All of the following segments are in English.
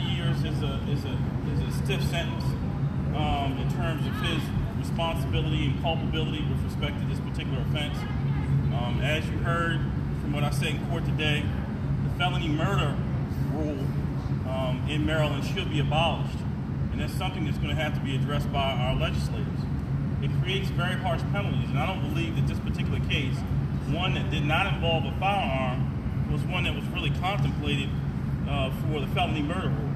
years is a stiff sentence in terms of his responsibility and culpability with respect to this particular offense. As you heard from what I said in court today, the felony murder rule in Maryland should be abolished, and that's something that's going to have to be addressed by our legislators. It creates very harsh penalties, and I don't believe that this particular case, one that did not involve a firearm, was one that was really contemplated for the felony murder rule.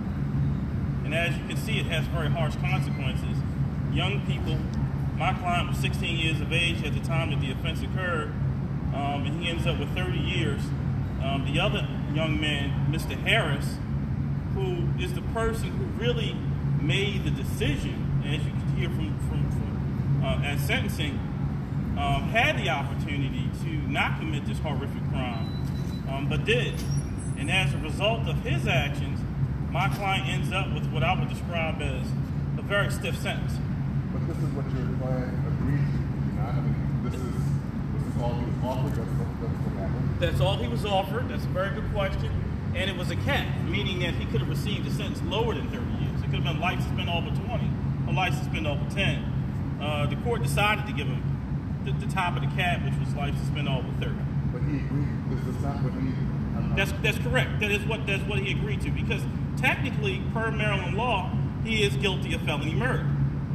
And as you can see, it has very harsh consequences. Young people, my client was 16 years of age at the time that the offense occurred, and he ends up with 30 years. The other young man, Mr. Harris, who is the person who really made the decision, as you can hear from at sentencing, had the opportunity to not commit this horrific crime, but did. And as a result of his actions, my client ends up with what I would describe as a very stiff sentence. But this is what your client agreed to, you know? I mean, this is all he was offered, that's what happened? That's all he was offered. That's a very good question. And it was a cap, meaning that he could have received a sentence lower than 30 years. It could have been life suspended over 20, or life suspended over 10. The court decided to give him the top of the cap, which was life suspended over 30. But he agreed. This is not what he... That's correct. That's what he agreed to, because technically, per Maryland law, he is guilty of felony murder.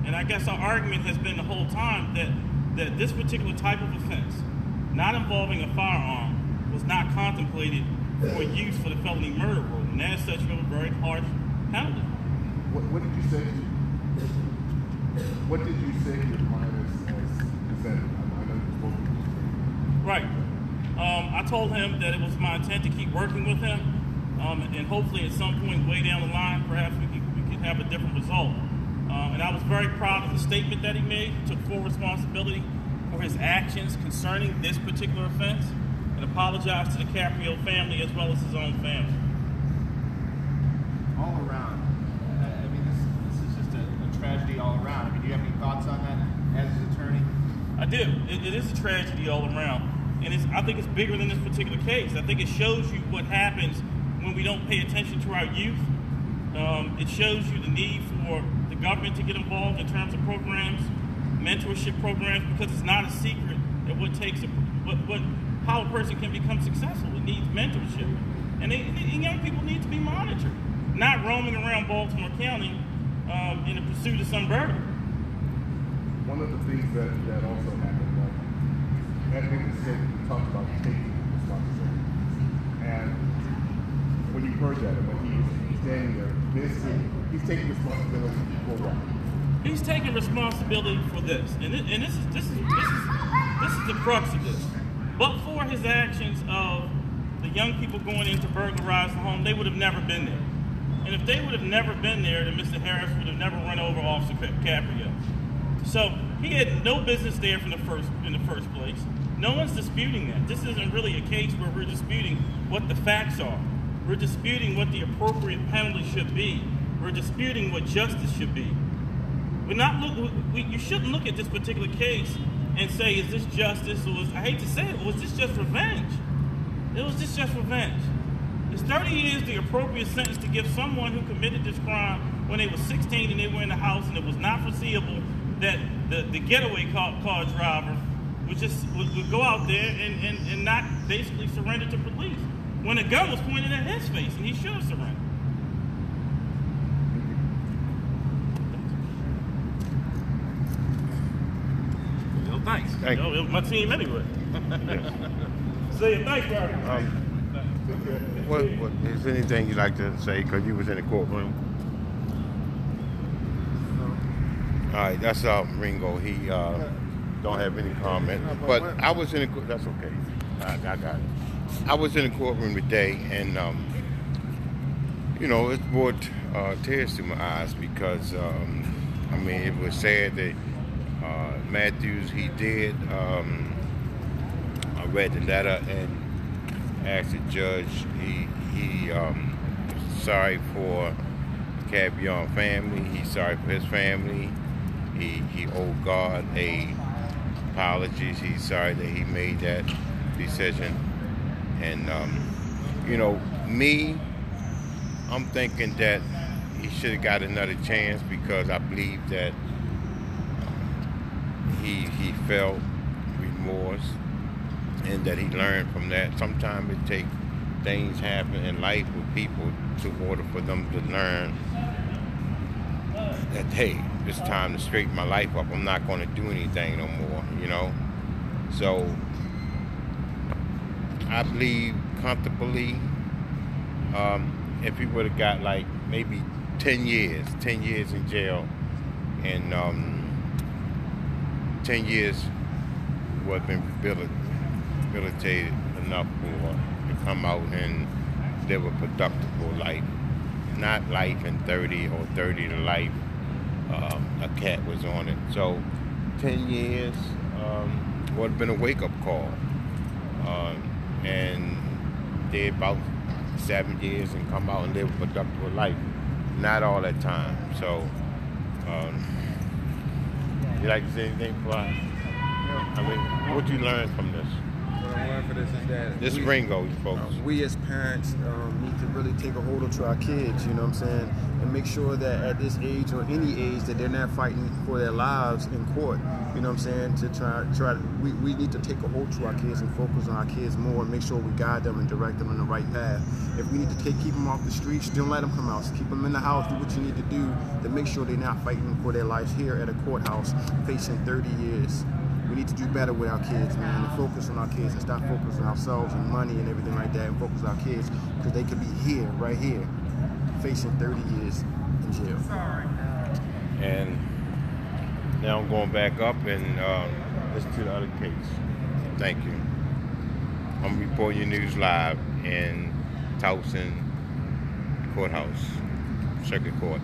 And I guess our argument has been the whole time that this particular type of offense, not involving a firearm, was not contemplated for use for the felony murder rule. And as such, we have a very harsh penalty. What did you say to What did you say to your client as defendant? I know you spoke to him. Right. I told him that it was my intent to keep working with him, and hopefully at some point way down the line, perhaps we could have a different result. And I was very proud of the statement that he made. He took full responsibility for his actions concerning this particular offense, and apologized to the Caprio family as well as his own family. All around, I mean, this is just a tragedy all around. I mean, do you have any thoughts on that as an attorney? I do. It is a tragedy all around. And I think it's bigger than this particular case. I think it shows you what happens when we don't pay attention to our youth. It shows you the need for the government to get involved in terms of programs, mentorship programs, because it's not a secret that how a person can become successful. It needs mentorship. And young people need to be monitored, not roaming around Baltimore County in the pursuit of some burger. One of the things that also happened, Edwin said, we talked about taking responsibility. And when you heard that, and when he's standing there, basically, he's taking responsibility for what? He's taking responsibility for this. And this is the crux of this. But for his actions of the young people going in to burglarize the home, they would have never been there. And if they would have never been there, then Mr. Harris would have never run over Officer Caprio. So he had no business there in the first place. No one's disputing that. This isn't really a case where we're disputing what the facts are. We're disputing what the appropriate penalty should be. We're disputing what justice should be. You shouldn't look at this particular case and say, is this justice, or I hate to say it, was this just revenge? It was just revenge. Is 30 years the appropriate sentence to give someone who committed this crime when they were 16 and they were in the house, and it was not foreseeable that the getaway car driver would go out there and not basically surrender to police when a gun was pointed at his face, and he should have surrendered. Well, thanks. Thank you. My team anyway. Say it. Thanks, Barry. What is anything you'd like to say, because you was in the courtroom? All right, that's Ringo. He don't have any comment. But I was in the that's okay. I got it. I was in the courtroom today, and it brought tears to my eyes because I mean, it was sad that Matthews, he did. I read the letter and asked the judge. He sorry for Cavion family. He's sorry for his family. He owed God apologies. He's sorry that he made that decision. And me, I'm thinking that he should have got another chance because I believe that he felt remorse and that he learned from that. Sometimes it takes things happen in life with people in order for them to learn that, hey, it's time to straighten my life up. I'm not going to do anything no more, you know? So I believe comfortably, if he would have got like maybe 10 years in jail, and 10 years would have been rehabilitated enough for to come out and live a productive life. Not life in 30 or 30 to life. A cat was on it. So 10 years would have been a wake-up call. And did about 7 years and come out and live a productive life. Not all that time. So, you like to say anything, Fly? I mean, what you learned from this? What I learned from this is that This Ringo, you folks. we as parents need to really take a hold of our kids, you know what I'm saying, and make sure that at this age or any age that they're not fighting for their lives in court, you know what I'm saying, to we need to take a hold to our kids and focus on our kids more and make sure we guide them and direct them in the right path. If we need to keep them off the streets, don't let them come out. Keep them in the house, do what you need to do to make sure they're not fighting for their lives here at a courthouse facing 30 years. We need to do better with our kids, man, and focus on our kids and stop focusing on ourselves and money and everything like that, and focus on our kids because they could be here, right here, facing 30 years in jail. And now I'm going back up and listen to the other case. Thank you. I'm reporting your news live in Towson Courthouse, Circuit Court.